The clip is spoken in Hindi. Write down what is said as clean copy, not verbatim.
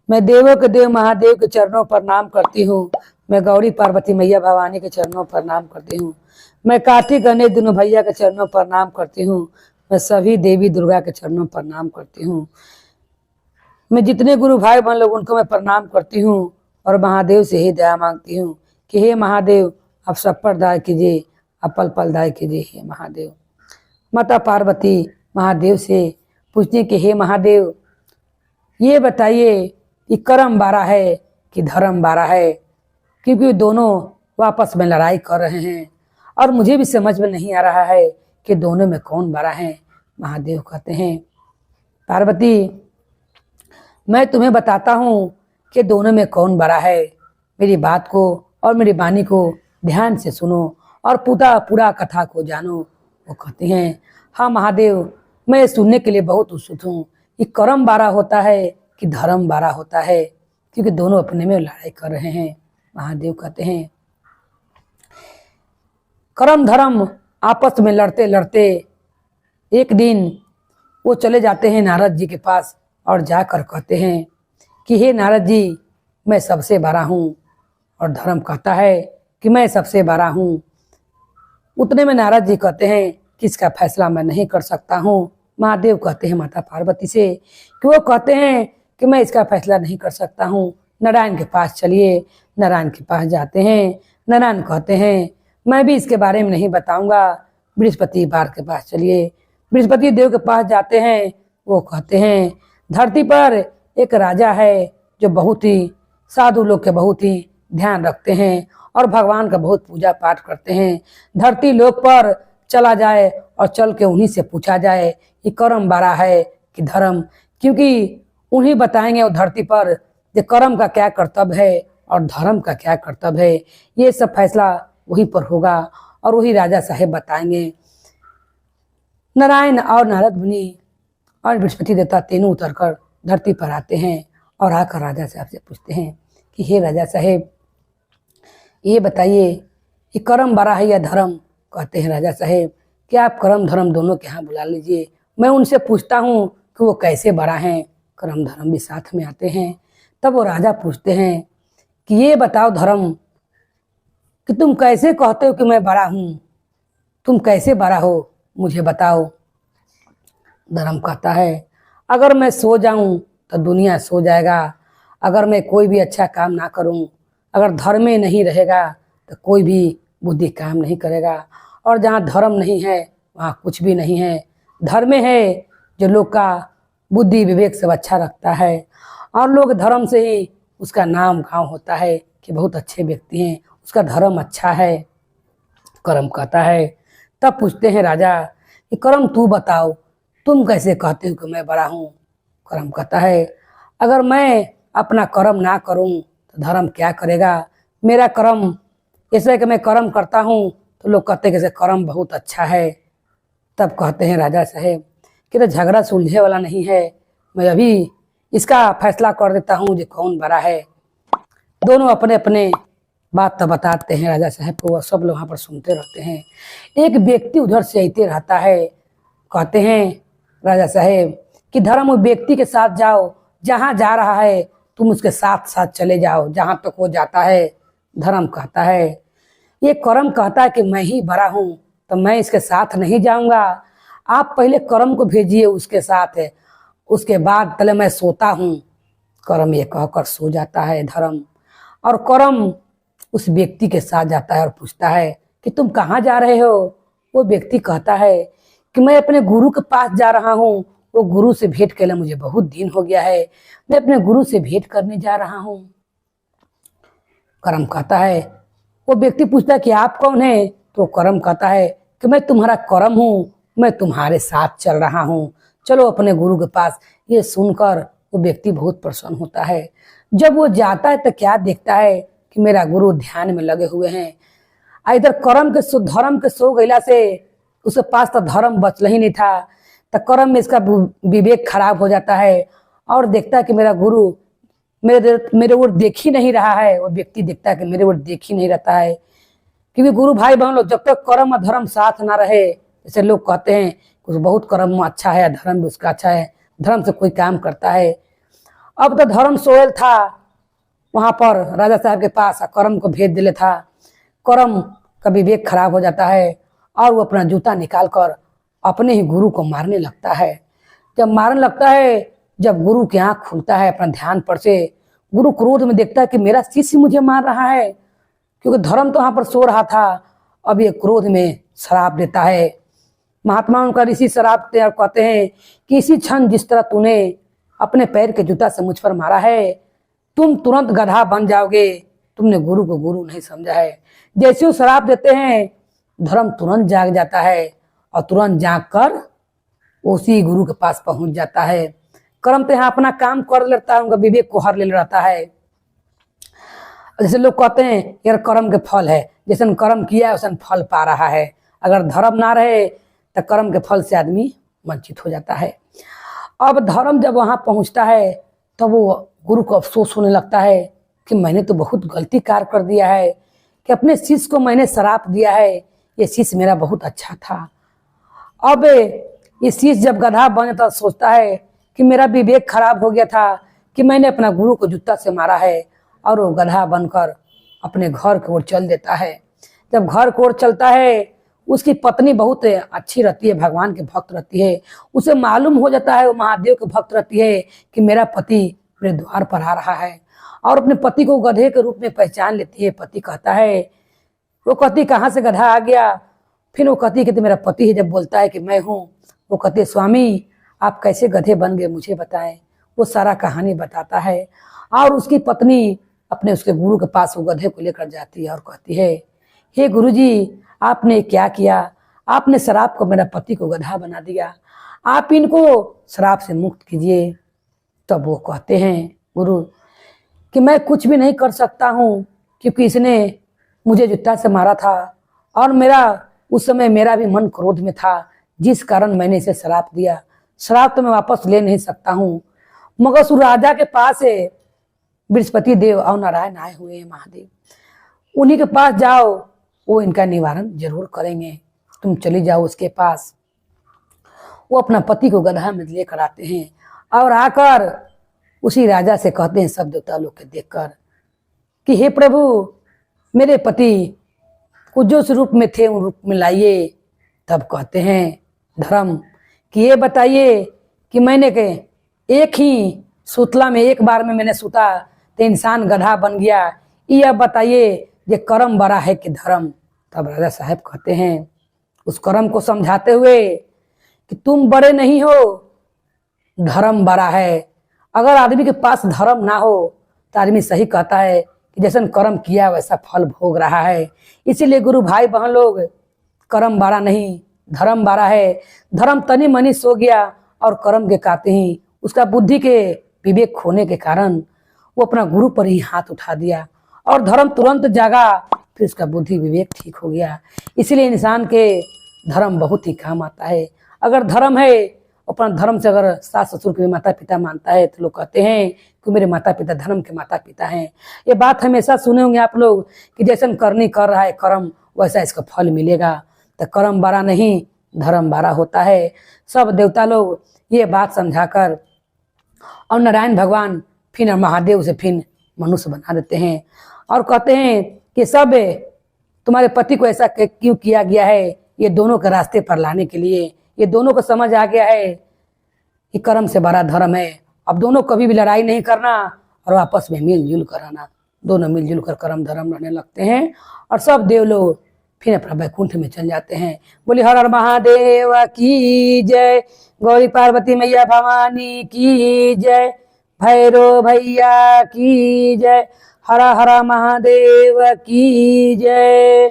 मैं देवों के देव महादेव के चरणों पर प्रणाम करती हूँ। मैं गौरी पार्वती मैया भवानी के चरणों पर प्रणाम करती हूँ। मैं कार्तिक गणेश दोनों भैया के चरणों पर प्रणाम करती हूँ। मैं सभी देवी दुर्गा के चरणों पर प्रणाम करती हूँ। मैं जितने गुरु भाई बहन लोग उनको मैं प्रणाम करती हूँ और महादेव से ही दया मांगती हूँ कि हे महादेव आप सब पर दया कीजिए, आप पल पल दया कीजिए हे महादेव। माता पार्वती महादेव से पूछती कि हे महादेव ये बताइए कि कर्म बारा है कि धर्म बारा है, क्योंकि दोनों आपस में लड़ाई कर रहे हैं और मुझे भी समझ में नहीं आ रहा है कि दोनों में कौन बड़ा है। महादेव कहते हैं पार्वती मैं तुम्हें बताता हूँ कि दोनों में कौन बड़ा है। मेरी बात को और मेरी वाणी को ध्यान से सुनो और पूरा कथा को जानो। वो कहते हैं हाँ महादेव मैं सुनने के लिए बहुत उत्सुक हूँ कि कर्म बारा होता है कि धर्म बारा होता है, क्योंकि दोनों अपने में लड़ाई कर रहे हैं। महादेव कहते हैं कर्म धर्म आपस में लड़ते लड़ते एक दिन वो चले जाते हैं नारद जी के पास और जाकर कहते हैं कि हे नारद जी मैं सबसे बड़ा हूँ, और धर्म कहता है कि मैं सबसे बड़ा हूँ। उतने में नारद जी कहते हैं कि इसका फैसला मैं नहीं कर सकता हूँ। महादेव कहते हैं माता पार्वती से कि वो कहते हैं कि मैं इसका फैसला नहीं कर सकता हूँ, नारायण के पास चलिए। नारायण के पास जाते हैं। नारायण कहते हैं मैं भी इसके बारे में नहीं बताऊंगा, बृहस्पति बार के पास चलिए। बृहस्पति देव के पास जाते हैं। वो कहते हैं धरती पर एक राजा है जो बहुत ही साधु लोग के बहुत ही ध्यान रखते हैं और भगवान का बहुत पूजा पाठ करते हैं। धरती लोक पर चला जाए और चल के उन्हीं से पूछा जाए कि कर्म बारा है कि धर्म, क्योंकि उन्हीं बताएंगे वो धरती पर कि कर्म का क्या कर्तव्य है और धर्म का क्या कर्तव्य है। ये सब फैसला वहीं पर होगा और वही राजा साहेब बताएंगे। नारायण और नारद मुनि और बृहस्पति देवता तीनों उतरकर धरती पर आते हैं और आकर राजा साहब से पूछते हैं कि हे राजा साहेब ये बताइए कि कर्म बड़ा है या धर्म। कहते हैं राजा साहेब कि आप कर्म धर्म दोनों के यहाँ बुला लीजिए, मैं उनसे पूछता हूँ कि वो कैसे बड़ा हैं। कर्म धर्म भी साथ में आते हैं। तब वो राजा पूछते हैं कि ये बताओ धर्म कि तुम कैसे कहते हो कि मैं बड़ा हूँ, तुम कैसे बड़ा हो मुझे बताओ। धर्म कहता है अगर मैं सो जाऊं तो दुनिया सो जाएगा, अगर मैं कोई भी अच्छा काम ना करूं, अगर धर्म में नहीं रहेगा तो कोई भी बुद्धि काम नहीं करेगा, और जहाँ धर्म नहीं है वहाँ कुछ भी नहीं है। धर्म है जो लोग का बुद्धि विवेक सब अच्छा रखता है और लोग धर्म से ही उसका नाम गाँव होता है कि बहुत अच्छे व्यक्ति हैं, उसका धर्म अच्छा है। कर्म कहता है। तब पूछते हैं राजा कि कर्म तू बताओ, तुम कैसे कहते हो कि मैं बड़ा हूँ। कर्म कहता है अगर मैं अपना कर्म ना करूँ तो धर्म क्या करेगा। मेरा कर्म ऐसे कि मैं कर्म करता हूँ तो लोग कहते हैं कि कर्म बहुत अच्छा है। तब कहते हैं राजा साहेब कि तो झगड़ा सुलझे वाला नहीं है, मैं अभी इसका फैसला कर देता हूँ जो कौन बड़ा है। दोनों अपने अपने बात तो बताते हैं राजा साहब को, वह सब लोग वहाँ पर सुनते रहते हैं। एक व्यक्ति उधर से आते रहता है। कहते हैं राजा साहेब कि धर्म उस व्यक्ति के साथ जाओ, जहाँ जा रहा है तुम उसके साथ साथ चले जाओ जहाँ तक वो जाता है। धर्म कहता है ये कर्म कहता है कि मैं ही बड़ा हूँ तो मैं इसके साथ नहीं जाऊँगा, आप पहले कर्म को भेजिए उसके साथ है, उसके बाद पहले मैं सोता हूँ। कर्म ये कहकर सो जाता है धर्म, और कर्म उस व्यक्ति के साथ जाता है और पूछता है कि तुम कहाँ जा रहे हो। वो व्यक्ति कहता है कि मैं अपने गुरु के पास जा रहा हूँ, वो गुरु से भेंट के लिए मुझे बहुत दिन हो गया है, मैं अपने गुरु से भेंट करने जा रहा हूँ। कर्म कहता है, वो व्यक्ति पूछता है कि आप कौन है। तो कर्म कहता है कि मैं तुम्हारा कर्म हूँ, मैं तुम्हारे साथ चल रहा हूँ, चलो अपने गुरु के पास। ये सुनकर वो व्यक्ति बहुत प्रसन्न होता है। जब वो जाता है तो क्या देखता है कि मेरा गुरु ध्यान में लगे हुए हैं। इधर कर्म के धर्म के सो गैला से उसके पास तो धर्म बचल ही नहीं था, तो कर्म में इसका विवेक खराब हो जाता है और देखता है कि मेरा गुरु मेरे ओर देख ही नहीं रहा है। वो व्यक्ति देखता है कि मेरे ओर देख ही नहीं रहता है, क्योंकि गुरु भाई बहन लोग जब तक कर्म और धर्म साथ ना रहे, जैसे लोग कहते हैं कुछ बहुत कर्म अच्छा है, धर्म भी उसका अच्छा है, धर्म से कोई काम करता है अब तो धर्म सोयल था वहां पर राजा साहब के पास, करम को भेज दिले था। करम का विवेक खराब हो जाता है और वो अपना जूता निकाल कर अपने ही गुरु को मारने लगता है। जब मारने लगता है, जब गुरु की आंख खुलता है अपना ध्यान पर से, गुरु क्रोध में देखता है कि मेरा शिष्य मुझे मार रहा है, क्योंकि धर्म तो वहां पर सो रहा था। अब ये क्रोध में श्राप देता है। महात्मा उनका ऋषि श्राप देते और कहते हैं कि इसी क्षण जिस तरह तूने अपने पैर के जूता से मुझ पर मारा है, तुम तुरंत गधा बन जाओगे। तुमने गुरु को गुरु नहीं समझा है। जैसे वो श्राप देते हैं, धर्म तुरंत जाग जाता है और तुरंत जाग कर उसी गुरु के पास पहुंच जाता है। कर्म तो यहाँ अपना काम कर लेता है, उनका विवेक को हर ले रहता है। जैसे लोग कहते हैं यार कर्म के फल है, जैसे कर्म किया है वैसे फल पा रहा है। अगर धर्म ना रहे तो कर्म के फल से आदमी वंचित हो जाता है। अब धर्म जब वहां पहुंचता है तब वो गुरु को अफसोस होने लगता है कि मैंने तो बहुत गलती कार्य कर दिया है, कि अपने शिष्य को मैंने श्राप दिया है। ये शिष्य मेरा बहुत अच्छा था। अब ये शिष्य जब गधा बने तो सोचता है कि मेरा विवेक खराब हो गया था कि मैंने अपना गुरु को जूता से मारा है, और वो गधा बनकर अपने घर की ओर चल देता है। जब घर की ओर चलता है, उसकी पत्नी बहुत अच्छी रहती है, भगवान के भक्त रहती है। उसे मालूम हो जाता है, वो महादेव के भक्त रहती है कि मेरा पति मेरे द्वार पर आ रहा है, और अपने पति को गधे के रूप में पहचान लेती है। पति कहता है, वो कहती कहाँ से गधा आ गया? फिर वो कहती कि मेरा पति है। जब बोलता है कि मैं हूँ, वो कहते स्वामी आप कैसे गधे बन गए मुझे बताएं। वो सारा कहानी बताता है, और उसकी पत्नी अपने उसके गुरु के पास वो गधे को लेकर जाती है और कहती है, हे गुरुजी आपने क्या किया? आपने श्राप को मेरा पति को गधा बना दिया, आप इनको श्राप से मुक्त कीजिए। तब वो कहते हैं गुरु कि मैं कुछ भी नहीं कर सकता हूँ, क्योंकि इसने मुझे जूता से मारा था, और मेरा उस समय मेरा भी मन क्रोध में था, जिस कारण मैंने इसे श्राप दिया। श्राप तो मैं वापस ले नहीं सकता हूँ, मगर उस राजा के पास है बृहस्पति देव और नारायण आए हुए हैं महादेव, उन्हीं के पास जाओ, वो इनका निवारण जरूर करेंगे। तुम चली जाओ उसके पास। वो अपना पति को गधा में लेकर आते हैं और आकर उसी राजा से कहते हैं सब देवता लोग के देखकर कि हे प्रभु मेरे पति को जो उस रूप में थे उन रूप में लाइए। तब कहते हैं धर्म कि ये बताइए कि मैंने के एक ही सुतला में एक बार में मैंने सुता तो इंसान गधा बन गया, ये अब बताइए ये कर्म बड़ा है कि धर्म? तब राजा साहब कहते हैं उस कर्म को समझाते हुए कि तुम बड़े नहीं हो, धर्म बड़ा है। अगर आदमी के पास धर्म ना हो तो आदमी सही कहता है कि जैसा कर्म किया वैसा फल भोग रहा है। इसीलिए गुरु भाई बहन लोग, कर्म बड़ा नहीं धर्म बड़ा है। धर्म तनी मनी सो गया और कर्म के कहते ही उसका बुद्धि के विवेक खोने के कारण वो अपना गुरु पर ही हाथ उठा दिया और धर्म तुरंत जागा, फिर उसका बुद्धि विवेक ठीक हो गया। इसलिए इंसान के धर्म बहुत ही काम आता है। अगर धर्म है, अपना धर्म से अगर सास ससुर के भी माता पिता मानता है तो लोग कहते हैं कि मेरे माता पिता धर्म के माता पिता हैं। ये बात हमेशा सुने होंगे आप लोग कि जैसा करनी कर रहा है कर्म वैसा इसका फल मिलेगा। तो कर्म बड़ा नहीं धर्म बड़ा होता है। सब देवता लोग ये बात समझाकर और नारायण भगवान फिर महादेव से फिर मनुष्य बना देते हैं और कहते हैं कि सब तुम्हारे पति को ऐसा क्यों किया गया है, ये दोनों के रास्ते पर लाने के लिए। ये दोनों को समझ आ गया है कि कर्म से बड़ा धर्म है। अब दोनों कभी भी लड़ाई नहीं करना और आपस में मिलजुल कर रहना। दोनों मिलजुल कर कर्म धर्म रहने लगते हैं और सब देव लोग फिर अपना वैकुंठ में चल जाते हैं। बोले हर हर महादेव की जय, गौरी पार्वती मैया भवानी की जय, भैरव भैया की जय, हर हर महादेव की जय।